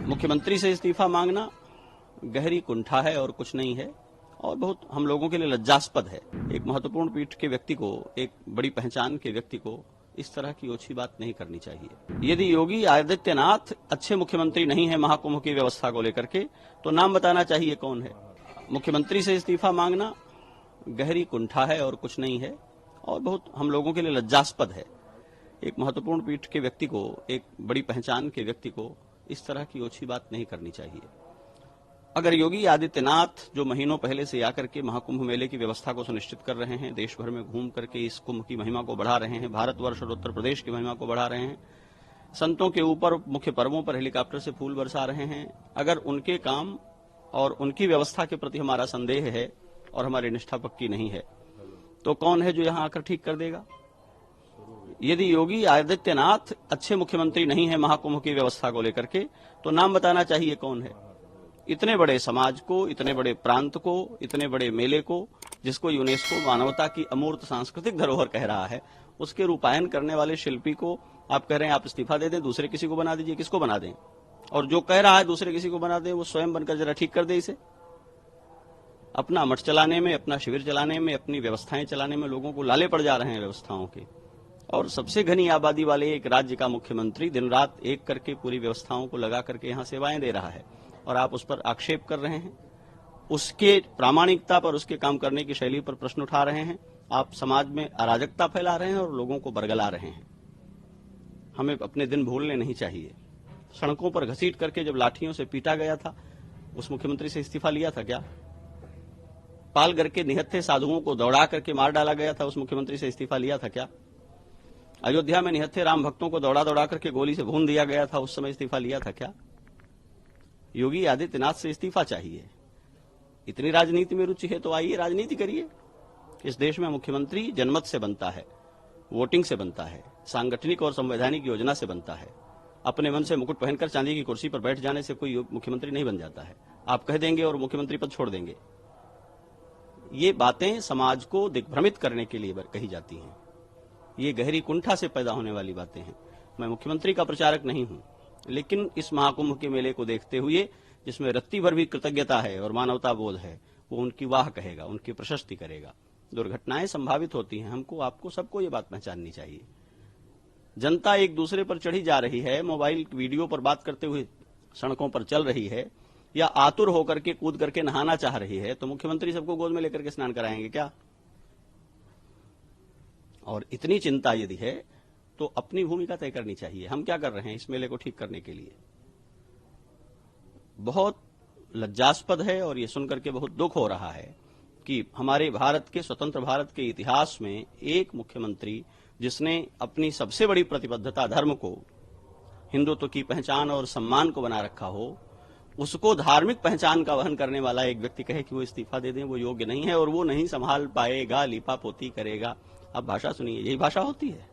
मुख्यमंत्री से इस्तीफा मांगना गहरी कुंठा है और कुछ नहीं है, और बहुत हम लोगों के लिए लज्जास्पद है। एक महत्वपूर्ण पीठ के व्यक्ति को, एक बड़ी पहचान के व्यक्ति को इस तरह की ओछी बात नहीं करनी चाहिए। यदि योगी आदित्यनाथ अच्छे मुख्यमंत्री नहीं है महाकुंभ की व्यवस्था को लेकर के, तो नाम बताना चाहिए कौन है। मुख्यमंत्री से इस्तीफा मांगना गहरी कुंठा है और कुछ नहीं है, और बहुत हम लोगों के लिए लज्जास्पद है। एक महत्वपूर्ण पीठ के व्यक्ति को, एक बड़ी पहचान के व्यक्ति को इस तरह की ओछी बात नहीं करनी चाहिए। अगर योगी आदित्यनाथ जो महीनों पहले से आकर के महाकुंभ मेले की व्यवस्था को सुनिश्चित कर रहे हैं, देश भर में घूम करके इस कुंभ की महिमा को बढ़ा रहे हैं, भारतवर्ष और उत्तर प्रदेश की महिमा को बढ़ा रहे हैं, संतों के ऊपर मुख्य पर्वों पर हेलीकॉप्टर से फूल बरसा रहे हैं, अगर उनके काम और उनकी व्यवस्था के प्रति हमारा संदेह है और हमारी निष्ठा पक्की नहीं है, तो कौन है जो यहां आकर ठीक कर देगा। यदि योगी आदित्यनाथ अच्छे मुख्यमंत्री नहीं है महाकुंभ की व्यवस्था को लेकर के, तो नाम बताना चाहिए कौन है। इतने बड़े समाज को, इतने बड़े प्रांत को, इतने बड़े मेले को, जिसको यूनेस्को मानवता की अमूर्त सांस्कृतिक धरोहर कह रहा है, उसके रूपायन करने वाले शिल्पी को आप कह रहे हैं आप इस्तीफा दे दें, दूसरे किसी को बना दीजिए। किसको बना दें? और जो कह रहा है दूसरे किसी को बना दें, वो स्वयं बनकर जरा ठीक कर दे इसे। अपना मठ चलाने में, अपना शिविर चलाने में, अपनी व्यवस्थाएं चलाने में लोगों को लाले पड़ जा रहे हैं व्यवस्थाओं के। और सबसे घनी आबादी वाले एक राज्य का मुख्यमंत्री दिन रात एक करके पूरी व्यवस्थाओं को लगा करके यहां सेवाएं दे रहा है, और आप उस पर आक्षेप कर रहे हैं, उसके प्रामाणिकता पर, उसके काम करने की शैली पर प्रश्न उठा रहे हैं। आप समाज में अराजकता फैला रहे हैं और लोगों को बरगला रहे हैं। हमें अपने दिन भूलने नहीं चाहिए। सड़कों पर घसीट करके जब लाठियों से पीटा गया था, उस मुख्यमंत्री से इस्तीफा लिया था क्या? पालघर के निहत्थे साधुओं को दौड़ा करके मार डाला गया था, उस मुख्यमंत्री से इस्तीफा लिया था क्या? अयोध्या में निहत्थे राम भक्तों को दौड़ा दौड़ा करके गोली से भून दिया गया था, उस समय इस्तीफा लिया था क्या? योगी आदित्यनाथ से इस्तीफा चाहिए। इतनी राजनीति में रुचि है तो आइए राजनीति करिए। इस देश में मुख्यमंत्री जनमत से बनता है, वोटिंग से बनता है, सांगठनिक और संवैधानिक योजना से बनता है। अपने मन से मुकुट पहनकर चांदी की कुर्सी पर बैठ जाने से कोई मुख्यमंत्री नहीं बन जाता है। आप कह देंगे और मुख्यमंत्री पद छोड़ देंगे। ये बातें समाज को दिग्भ्रमित करने के लिए कही जाती हैं। ये गहरी कुंठा से पैदा होने वाली बातें हैं। मैं मुख्यमंत्री का प्रचारक नहीं हूं, लेकिन इस महाकुंभ के मेले को देखते हुए, जिसमें रत्ती भर भी कृतज्ञता है और मानवता बोध है, वो उनकी वाह कहेगा, उनकी प्रशस्ति करेगा। दुर्घटनाएं संभावित होती हैं, हमको, आपको, सबको ये बात पहचाननी चाहिए। जनता एक दूसरे पर चढ़ी जा रही है, मोबाइल वीडियो पर बात करते हुए सड़कों पर चल रही है, या आतुर होकर के कूद करके नहाना चाह रही है, तो मुख्यमंत्री सबको गोद में लेकर के स्नान कराएंगे क्या? और इतनी चिंता यदि है तो अपनी भूमिका तय करनी चाहिए। हम क्या कर रहे हैं इस मेले को ठीक करने के लिए? बहुत लज्जास्पद है, और ये सुनकर के बहुत दुख हो रहा है कि हमारे भारत के, स्वतंत्र भारत के इतिहास में एक मुख्यमंत्री जिसने अपनी सबसे बड़ी प्रतिबद्धता धर्म को, हिंदुत्व की पहचान और सम्मान को बना रखा हो, उसको धार्मिक पहचान का वहन करने वाला एक व्यक्ति कहे कि वो इस्तीफा दे दें, वो योग्य नहीं है और वो नहीं संभाल पाएगा, लीपा पोती करेगा। अब भाषा सुनिए, यही भाषा होती है।